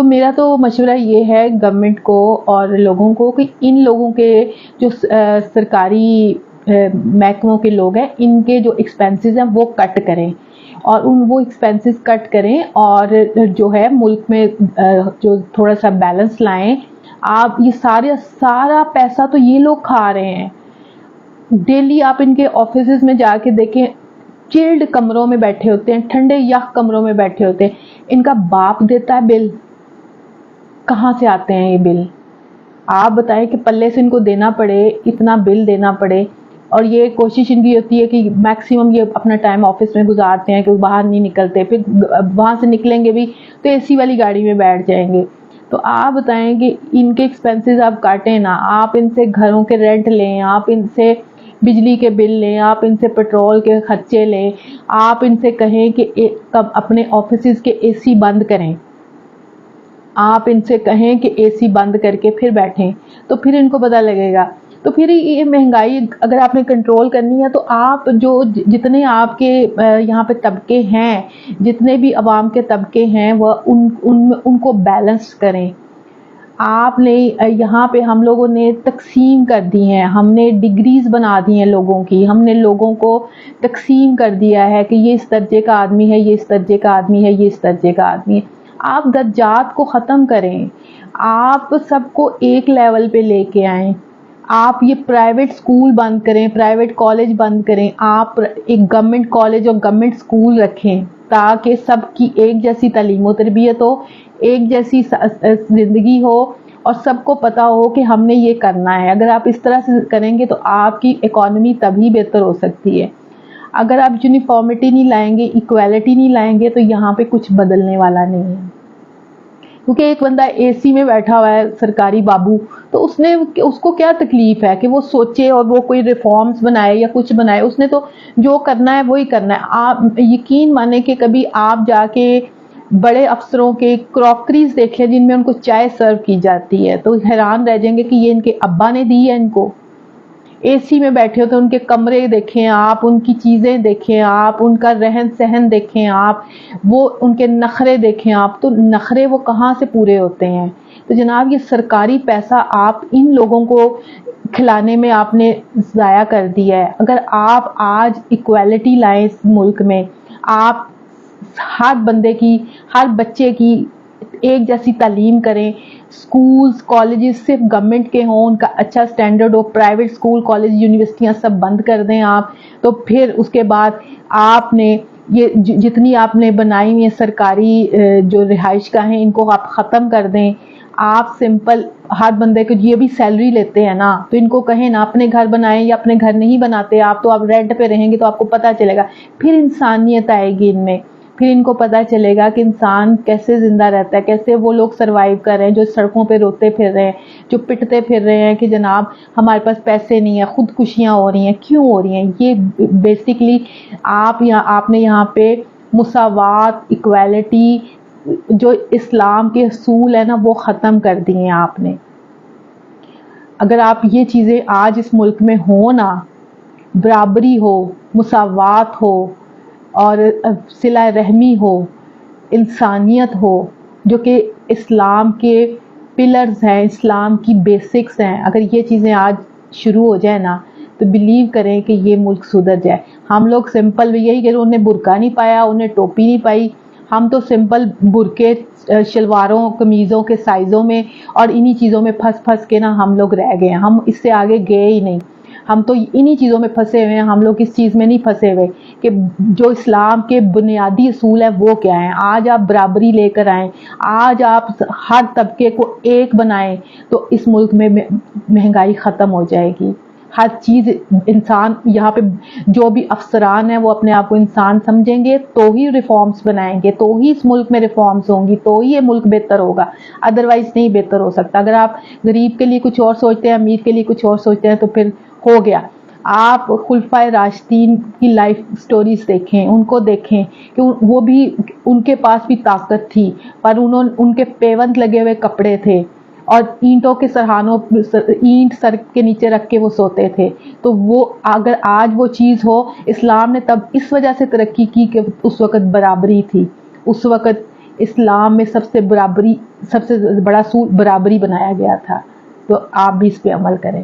تو میرا تو مشورہ یہ ہے گورنمنٹ کو اور لوگوں کو کہ ان لوگوں کے جو سرکاری محکموں کے لوگ ہیں ان کے جو ایکسپینسز ہیں وہ کٹ کریں اور وہ ایکسپینسز کٹ کریں اور جو ہے ملک میں جو تھوڑا سا بیلنس لائیں. آپ یہ سارا پیسہ تو یہ لوگ کھا رہے ہیں. ڈیلی آپ ان کے آفیسز میں جا کے دیکھیں, چلڈ کمروں میں بیٹھے ہوتے ہیں, ٹھنڈے یخ کمروں میں بیٹھے ہوتے ہیں. ان کا باپ دیتا ہے بل. کہاں سے آتے ہیں یہ بل؟ آپ بتائیں کہ پلے سے ان کو دینا پڑے, اتنا بل دینا پڑے, اور یہ کوشش ان کی ہوتی ہے کہ میکسیمم یہ اپنا ٹائم آفس میں گزارتے ہیں کہ باہر نہیں نکلتے, پھر وہاں سے نکلیں گے بھی تو اے سی والی گاڑی میں بیٹھ جائیں گے. تو آپ بتائیں کہ ان کے ایکسپینسز آپ کاٹیں نا, آپ ان سے گھروں کے رینٹ لیں, آپ ان سے بجلی کے بل لیں, آپ ان سے پیٹرول کے خرچے لیں, آپ ان سے کہیں کہ اپنے آفیسز کے اے سی بند کریں, آپ ان سے کہیں کہ اے سی بند کر کے پھر بیٹھیں, تو پھر ان کو پتہ لگے گا. تو پھر یہ مہنگائی اگر آپ نے کنٹرول کرنی ہے تو آپ جو جتنے آپ کے یہاں پہ طبقے ہیں, جتنے بھی عوام کے طبقے ہیں, وہ ان کو بیلنس کریں. آپ نے یہاں پہ ہم لوگوں نے تقسیم کر دی ہیں, ہم نے ڈگریز بنا دی ہیں لوگوں کی, ہم نے لوگوں کو تقسیم کر دیا ہے کہ یہ اس درجے کا آدمی ہے, یہ اس درجے کا آدمی ہے, یہ اس درجے کا آدمی ہے. آپ درجات کو ختم کریں, آپ سب کو ایک لیول پہ لے کے آئیں. آپ یہ پرائیویٹ اسکول بند کریں, پرائیویٹ کالج بند کریں, آپ ایک گورنمنٹ کالج اور گورنمنٹ اسکول رکھیں تاکہ سب کی ایک جیسی تعلیم و تربیت ہو, ایک جیسی زندگی ہو, اور سب کو پتا ہو کہ ہم نے یہ کرنا ہے. اگر آپ اس طرح سے کریں گے تو آپ کی اکانومی تبھی بہتر ہو سکتی ہے. اگر آپ یونیفارمٹی نہیں لائیں گے, ایکویلٹی نہیں لائیں گے, تو یہاں پہ کچھ بدلنے والا نہیں ہے. کیونکہ ایک بندہ اے سی میں بیٹھا ہوا ہے سرکاری بابو, تو اس کو کیا تکلیف ہے کہ وہ سوچے اور وہ کوئی ریفارمز بنائے یا کچھ بنائے؟ اس نے تو جو کرنا ہے وہی کرنا ہے. آپ یقین مانیں کہ کبھی آپ جا کے بڑے افسروں کے کراکریز دیکھیں جن میں ان کو چائے سرو کی جاتی ہے, تو حیران رہ جائیں گے کہ یہ ان کے ابا نے دی ہے ان کو. اے سی میں بیٹھے ہوتے ان کے کمرے دیکھیں آپ, ان کی چیزیں دیکھیں آپ, ان کا رہن سہن دیکھیں آپ, وہ ان کے نخرے دیکھیں آپ. تو نخرے وہ کہاں سے پورے ہوتے ہیں؟ تو جناب یہ سرکاری پیسہ آپ ان لوگوں کو کھلانے میں آپ نے ضائع کر دیا ہے. اگر آپ آج ایکویلٹی لائیں اس ملک میں, آپ ہر بندے کی, ہر بچے کی ایک جیسی تعلیم کریں, سکولز کالجز صرف گورنمنٹ کے ہوں, ان کا اچھا سٹینڈرڈ ہو, پرائیویٹ سکول کالج یونیورسٹیاں سب بند کر دیں آپ, تو پھر اس کے بعد آپ نے یہ جتنی آپ نے بنائی ہوئی سرکاری جو رہائش گاہیں ہیں ان کو آپ ختم کر دیں. آپ سمپل ہر بندے کو, یہ بھی سیلری لیتے ہیں نا, تو ان کو کہیں نا اپنے گھر بنائیں, یا اپنے گھر نہیں بناتے آپ تو آپ رینٹ پہ رہیں گے, تو آپ کو پتہ چلے گا, پھر انسانیت آئے گی ان میں, پھر ان کو پتہ چلے گا کہ انسان کیسے زندہ رہتا ہے, کیسے وہ لوگ سروائیو کر رہے ہیں جو سڑکوں پہ روتے پھر رہے ہیں, جو پٹتے پھر رہے ہیں کہ جناب ہمارے پاس پیسے نہیں ہیں, خودکشیاں ہو رہی ہیں. کیوں ہو رہی ہیں؟ یہ بیسیکلی آپ نے یہاں پہ مساوات, ایکویلٹی, جو اسلام کے اصول ہیں نا وہ ختم کر دیے ہیں آپ نے. اگر آپ یہ چیزیں آج اس ملک میں ہوں نا, برابری ہو, مساوات ہو, اور صلہ رحمی ہو, انسانیت ہو, جو کہ اسلام کے پلرز ہیں, اسلام کی بیسکس ہیں, اگر یہ چیزیں آج شروع ہو جائیں نا تو بلیو کریں کہ یہ ملک سدھر جائے. ہم لوگ سمپل یہی کہ انہیں برقع نہیں پایا, انہیں ٹوپی نہیں پائی, ہم تو سمپل برقعے, شلواروں, قمیضوں کے سائزوں میں اور انہی چیزوں میں پھنس کے نا ہم لوگ رہ گئے ہیں. ہم اس سے آگے گئے ہی نہیں, ہم تو انہی چیزوں میں پھنسے ہوئے ہیں. ہم لوگ اس چیز میں نہیں پھنسے ہوئے کہ جو اسلام کے بنیادی اصول ہیں وہ کیا ہیں. آج آپ برابری لے کر آئیں, آج آپ ہر طبقے کو ایک بنائیں, تو اس ملک میں مہنگائی ختم ہو جائے گی. ہر چیز انسان, یہاں پہ جو بھی افسران ہیں وہ اپنے آپ کو انسان سمجھیں گے تو ہی ریفارمز بنائیں گے, تو ہی اس ملک میں ریفارمز ہوں گی, تو ہی یہ ملک بہتر ہوگا, ادروائز نہیں بہتر ہو سکتا. اگر آپ غریب کے لیے کچھ اور سوچتے ہیں, امیر کے لیے کچھ اور سوچتے ہیں, تو پھر ہو گیا. آپ خلفائے راشدین کی لائف سٹوریز دیکھیں, ان کو دیکھیں کہ وہ بھی, ان کے پاس بھی طاقت تھی, پر ان کے پیوند لگے ہوئے کپڑے تھے, اور اینٹوں کے سرحانوں, اینٹ سر کے نیچے رکھ کے وہ سوتے تھے. تو وہ اگر آج وہ چیز ہو, اسلام نے تب اس وجہ سے ترقی کی کہ اس وقت برابری تھی, اس وقت اسلام میں سب سے بڑا اصول برابری بنایا گیا تھا. تو آپ بھی اس پہ عمل کریں.